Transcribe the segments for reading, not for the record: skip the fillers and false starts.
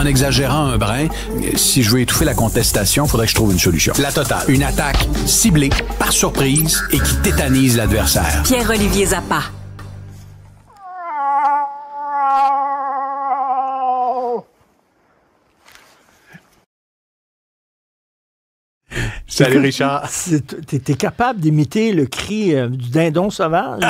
en exagérant un brin, si je veux étouffer la contestation, il faudrait que je trouve une solution. La totale. Une attaque ciblée, par surprise, et qui tétanise l'adversaire. Pierre-Olivier Zappa. Salut Richard. T'es capable d'imiter le cri du dindon sauvage?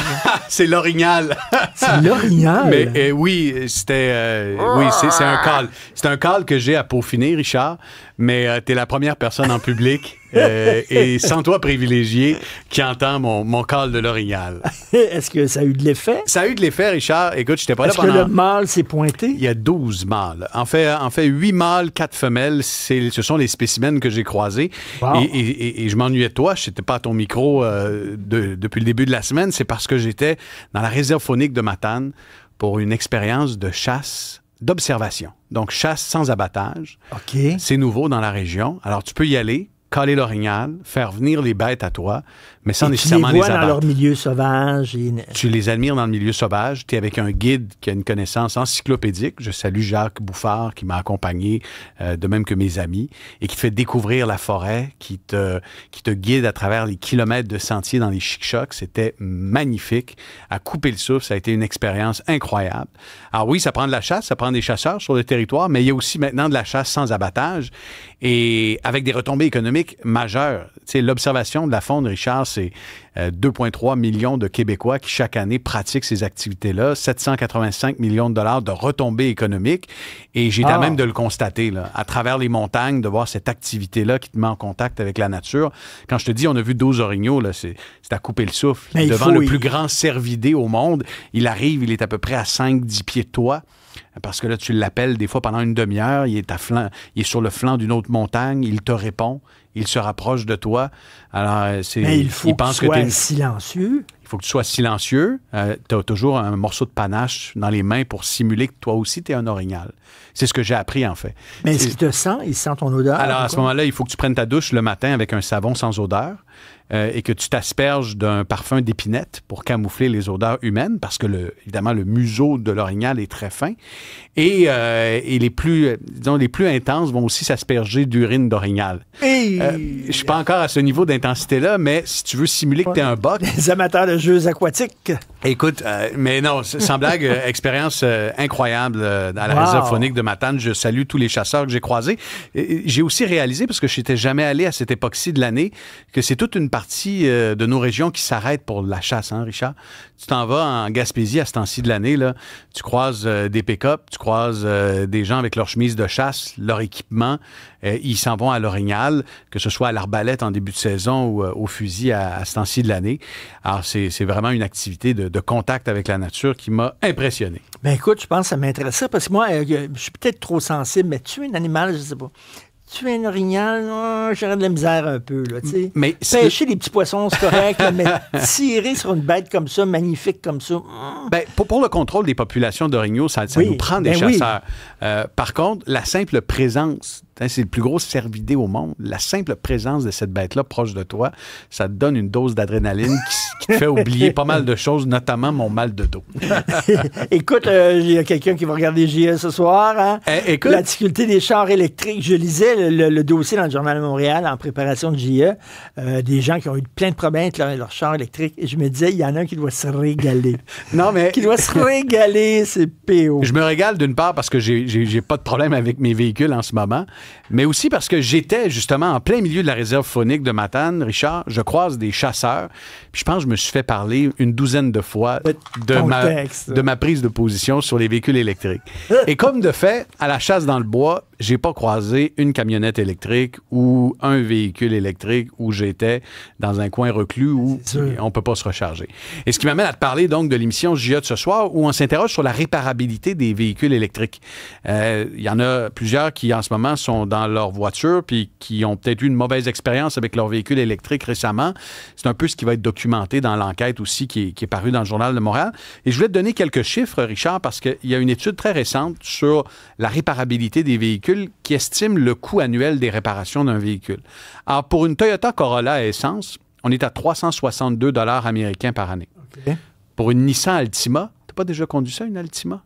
C'est l'orignal. C'est l'orignal? Mais oui, c'était... oui, c'est un call. C'est un call que j'ai à peaufiner, Richard, mais t'es la première personne en public et sans toi privilégié qui entend mon call de l'orignal. Est-ce que ça a eu de l'effet? Ça a eu de l'effet, Richard. Écoute, j'étais pas là pendant... Est-ce que le mâle s'est pointé? Il y a 12 mâles. En fait 8 mâles, 4 femelles. Ce sont les spécimens que j'ai croisés. Wow. Et je m'ennuyais de toi. Je n'étais pas à ton micro depuis le début de la semaine. C'est parce que j'étais dans la réserve faunique de Matane pour une expérience de chasse d'observation. Donc, chasse sans abattage. OK. C'est nouveau dans la région. Alors, tu peux y aller, caler l'orignal, faire venir les bêtes à toi, mais sans nécessairement les abattre. Tu les vois dans leur milieu sauvage. Tu les admires dans le milieu sauvage. Tu es avec un guide qui a une connaissance encyclopédique. Je salue Jacques Bouffard qui m'a accompagné, de même que mes amis, et qui te fait découvrir la forêt, qui te guide à travers les kilomètres de sentiers dans les chic-chocs. C'était magnifique. À couper le souffle, ça a été une expérience incroyable. Alors oui, ça prend de la chasse, ça prend des chasseurs sur le territoire, mais il y a aussi maintenant de la chasse sans abattage et avec des retombées économiques majeures. Tu sais, l'observation de la faune, Richard, c'est 2,3 millions de Québécois qui, chaque année, pratiquent ces activités-là, 785 millions de dollars de retombées économiques. Et j'ai à même de le constater, là, à travers les montagnes, de voir cette activité-là qui te met en contact avec la nature. Quand je te dis, on a vu 12 orignaux, là, c'est à couper le souffle. Mais devant le plus grand cervidé au monde, il arrive, il est à peu près à 5-10 pieds de toi. Parce que là, tu l'appelles des fois pendant une demi-heure, il est sur le flanc d'une autre montagne, il te répond, il se rapproche de toi. Alors, il faut que tu sois silencieux. Il faut que tu sois silencieux. Tu as toujours un morceau de panache dans les mains pour simuler que toi aussi, tu es un orignal. C'est ce que j'ai appris, en fait. Mais est-ce qu'il te sent? Il sent ton odeur? Alors, à ce moment-là, il faut que tu prennes ta douche le matin avec un savon sans odeur et que tu t'asperges d'un parfum d'épinette pour camoufler les odeurs humaines, parce que, évidemment, le museau de l'orignal est très fin. Et les plus intenses vont aussi s'asperger d'urine d'orignal. Je ne suis pas encore à ce niveau d'intensité-là, mais si tu veux simuler que tu es un boc... Les amateurs de jeux aquatiques. Écoute, mais non, sans blague, expérience incroyable à la réserve faunique de Matane. Je salue tous les chasseurs que j'ai croisés. J'ai aussi réalisé, parce que je n'étais jamais allé à cette époque-ci de l'année, que c'est toute une partie de nos régions qui s'arrête pour la chasse, hein, Richard? Tu t'en vas en Gaspésie à ce temps-ci de l'année, là, tu croises des pick-up, tu croises des gens avec leur chemise de chasse, leur équipement, ils s'en vont à l'orignal, que ce soit à l'arbalète en début de saison ou au fusil à ce temps-ci de l'année. Alors, c'est vraiment une activité de contact avec la nature qui m'a impressionné. Ben écoute, je pense que ça m'intéresserait parce que moi, je suis peut-être trop sensible, mais tuer un animal, je sais pas. Tuer un orignal, j'aurais de la misère un peu, là, tu sais. Mais pêcher des petits poissons, c'est correct, là, mais tirer sur une bête comme ça, magnifique comme ça... Ben, pour le contrôle des populations d'orignaux, ça nous prend des chasseurs. Par contre, la simple présence... C'est le plus gros cervidé au monde. La simple présence de cette bête-là proche de toi, ça te donne une dose d'adrénaline qui te fait oublier pas mal de choses, notamment mon mal de dos. Écoute, il y a quelqu'un qui va regarder JE ce soir. Hein? Écoute, la difficulté des chars électriques. Je lisais le dossier dans le Journal de Montréal en préparation de JE. Des gens qui ont eu plein de problèmes avec leur char électrique. Et je me disais, il y en a un qui doit se régaler. Non, mais... Qui doit se régaler, c'est PO. Je me régale d'une part parce que j'ai pas de problème avec mes véhicules en ce moment, mais aussi parce que j'étais justement en plein milieu de la réserve faunique de Matane, Richard. Je croise des chasseurs, puis je pense que je me suis fait parler une douzaine de fois de ma prise de position sur les véhicules électriques. Et comme de fait, à la chasse dans le bois, j'ai pas croisé une camionnette électrique ou un véhicule électrique où j'étais dans un coin reclus où on peut pas se recharger. Et ce qui m'amène à te parler donc de l'émission JE de ce soir où on s'interroge sur la réparabilité des véhicules électriques. Il y en a plusieurs qui en ce moment sont dans leur voiture puis qui ont peut-être eu une mauvaise expérience avec leur véhicule électrique récemment. C'est un peu ce qui va être documenté dans l'enquête aussi qui est parue dans le Journal de Montréal. Et je voulais te donner quelques chiffres, Richard, parce qu'il y a une étude très récente sur la réparabilité des véhicules qui estime le coût annuel des réparations d'un véhicule. Alors, pour une Toyota Corolla à essence, on est à 362 $ américains par année. Okay. Pour une Nissan Altima, t'as pas déjà conduit ça, une Altima?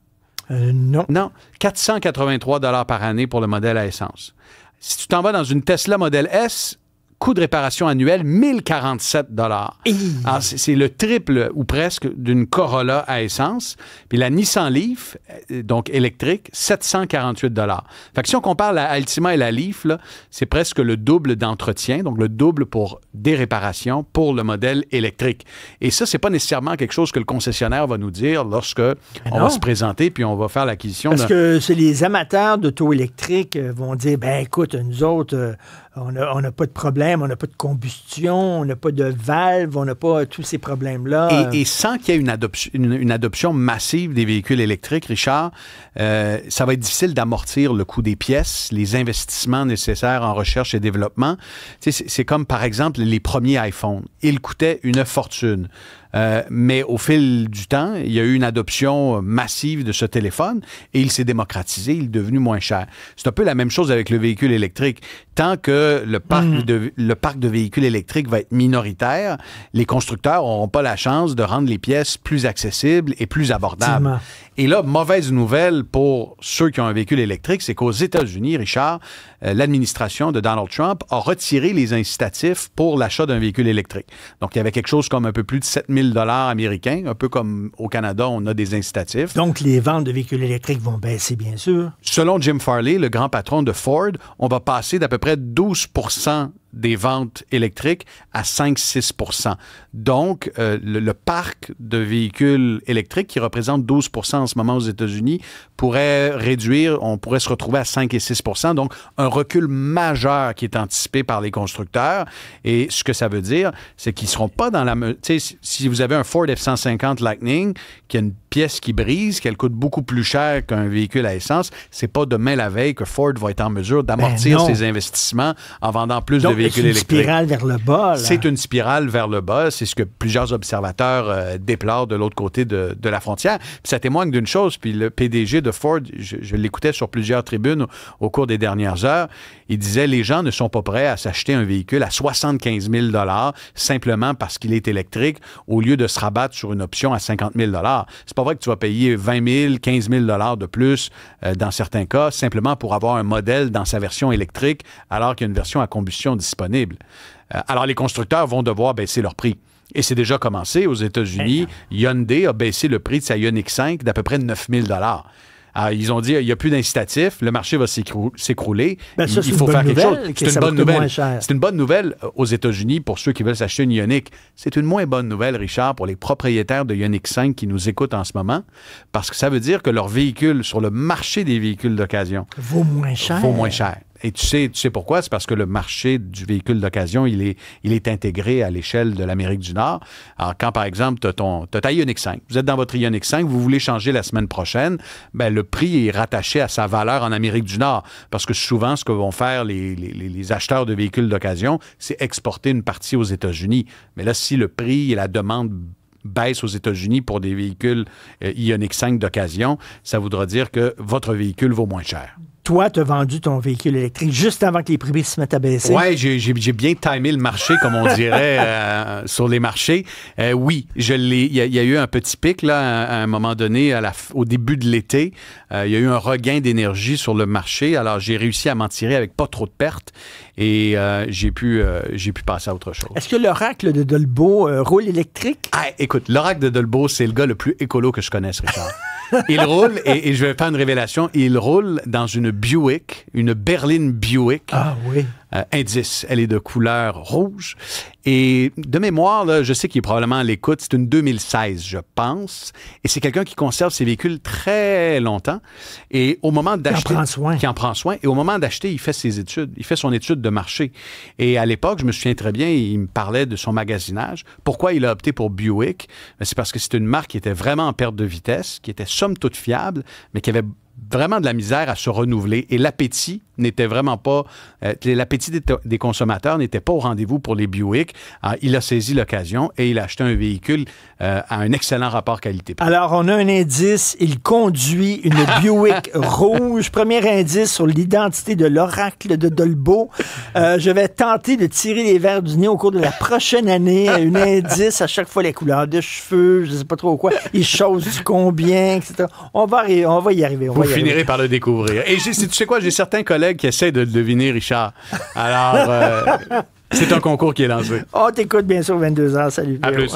Non. Non, 483 $ par année pour le modèle à essence. Si tu t'en vas dans une Tesla Model S, coût de réparation annuel, 1047 $. Alors, c'est le triple ou presque d'une Corolla à essence. Puis la Nissan Leaf, donc électrique, 748 $. Fait que si on compare la Altima et la Leaf, là, c'est presque le double d'entretien, donc le double pour des réparations pour le modèle électrique. Et ça, c'est pas nécessairement quelque chose que le concessionnaire va nous dire lorsque on va se présenter puis on va faire l'acquisition. Parce que c'est les amateurs d'auto électriques vont dire, ben écoute, nous autres, on n'a pas de problème, on n'a pas de combustion, on n'a pas de valve, on n'a pas tous ces problèmes-là. Et sans qu'il y ait une adoption massive des véhicules électriques, Richard, ça va être difficile d'amortir le coût des pièces, les investissements nécessaires en recherche et développement. C'est comme, par exemple, les premiers iPhones. Ils coûtaient une fortune. Mais au fil du temps, il y a eu une adoption massive de ce téléphone et il s'est démocratisé, il est devenu moins cher. C'est un peu la même chose avec le véhicule électrique. Tant que le parc de véhicules électriques va être minoritaire, les constructeurs n'auront pas la chance de rendre les pièces plus accessibles et plus abordables. Et là, mauvaise nouvelle pour ceux qui ont un véhicule électrique, c'est qu'aux États-Unis, Richard, l'administration de Donald Trump a retiré les incitatifs pour l'achat d'un véhicule électrique. Donc, il y avait quelque chose comme un peu plus de 7 000 $ américains, un peu comme au Canada, on a des incitatifs. Donc, les ventes de véhicules électriques vont baisser, bien sûr. Selon Jim Farley, le grand patron de Ford, on va passer d'à peu près 12 % des ventes électriques à 5-6 %. Donc, le parc de véhicules électriques, qui représente 12 % en ce moment aux États-Unis, pourrait réduire, on pourrait se retrouver à 5 et 6 %. Donc, un recul majeur qui est anticipé par les constructeurs. Et ce que ça veut dire, c'est qu'ils ne seront pas dans la... Tu sais, si vous avez un Ford F-150 Lightning, qui a une pièce qui brise, qu'elle coûte beaucoup plus cher qu'un véhicule à essence, c'est pas demain la veille que Ford va être en mesure d'amortir ses investissements en vendant plus de véhicules électriques. C'est une spirale vers le bas. C'est une spirale vers le bas. C'est ce que plusieurs observateurs déplorent de l'autre côté de la frontière. Puis ça témoigne d'une chose. Puis le PDG de Ford, je l'écoutais sur plusieurs tribunes au cours des dernières heures, il disait les gens ne sont pas prêts à s'acheter un véhicule à 75 000 $ simplement parce qu'il est électrique au lieu de se rabattre sur une option à 50 000 $. C'est pas vrai que tu vas payer 20 000, 15 000 $ de plus dans certains cas simplement pour avoir un modèle dans sa version électrique alors qu'il y a une version à combustion disponible. Alors les constructeurs vont devoir baisser leur prix. Et c'est déjà commencé aux États-Unis. Hyundai a baissé le prix de sa Ioniq 5 d'à peu près 9 000 $. Alors, ils ont dit, il n'y a plus d'incitatif, le marché va s'écrouler. Ben ça, il faut faire quelque chose. C'est une bonne nouvelle. C'est une bonne nouvelle aux États-Unis pour ceux qui veulent s'acheter une Ioniq. C'est une moins bonne nouvelle, Richard, pour les propriétaires de Ioniq 5 qui nous écoutent en ce moment, parce que ça veut dire que leur véhicule sur le marché des véhicules d'occasion vaut moins cher. Et tu sais pourquoi? C'est parce que le marché du véhicule d'occasion, il est intégré à l'échelle de l'Amérique du Nord. Alors, quand, par exemple, tu as ta Ioniq 5, vous êtes dans votre Ioniq 5, vous voulez changer la semaine prochaine, ben, le prix est rattaché à sa valeur en Amérique du Nord. Parce que souvent, ce que vont faire les acheteurs de véhicules d'occasion, c'est exporter une partie aux États-Unis. Mais là, si le prix et la demande baisse aux États-Unis pour des véhicules Ioniq 5 d'occasion, ça voudra dire que votre véhicule vaut moins cher. Toi, tu as vendu ton véhicule électrique juste avant que les prix se mettent à baisser. Oui, j'ai bien timé le marché, comme on dirait, sur les marchés. Oui, il y a eu un petit pic là, à un moment donné, au début de l'été. Il y a eu un regain d'énergie sur le marché. Alors, j'ai réussi à m'en tirer avec pas trop de pertes et j'ai pu passer à autre chose. Est-ce que l'oracle de Dolbeau roule électrique? Ah, écoute, l'oracle de Dolbeau, c'est le gars le plus écolo que je connaisse, Richard. Il roule, et je vais faire une révélation, il roule dans une Buick, une berline Buick. Ah oui. Indice. Elle est de couleur rouge. Et de mémoire, là, je sais qu'il est probablement à l'écoute. C'est une 2016, je pense. Et c'est quelqu'un qui conserve ses véhicules très longtemps. Et au moment d'acheter... Qui en prend soin. Et au moment d'acheter, il fait ses études. Il fait son étude de marché. Et à l'époque, je me souviens très bien, il me parlait de son magasinage. Pourquoi il a opté pour Buick? C'est parce que c'est une marque qui était vraiment en perte de vitesse, qui était somme toute fiable, mais qui avait vraiment de la misère à se renouveler et l'appétit n'était vraiment pas... l'appétit des consommateurs n'était pas au rendez-vous pour les Buick. Il a saisi l'occasion et il a acheté un véhicule à un excellent rapport qualité-prix. Alors, on a un indice. Il conduit une Buick rouge. Premier indice sur l'identité de l'oracle de Dolbeau. Je vais tenter de tirer les verres du nez au cours de la prochaine année. Un indice à chaque fois, les couleurs de cheveux, je ne sais pas trop quoi. Il chose du combien, etc. On va y arriver. Vous finirez par le découvrir. Et tu sais quoi, j'ai certains collègues qui essaient de le deviner, Richard. Alors, c'est un concours qui est lancé. On t'écoute bien sûr 22h. Salut. À plus.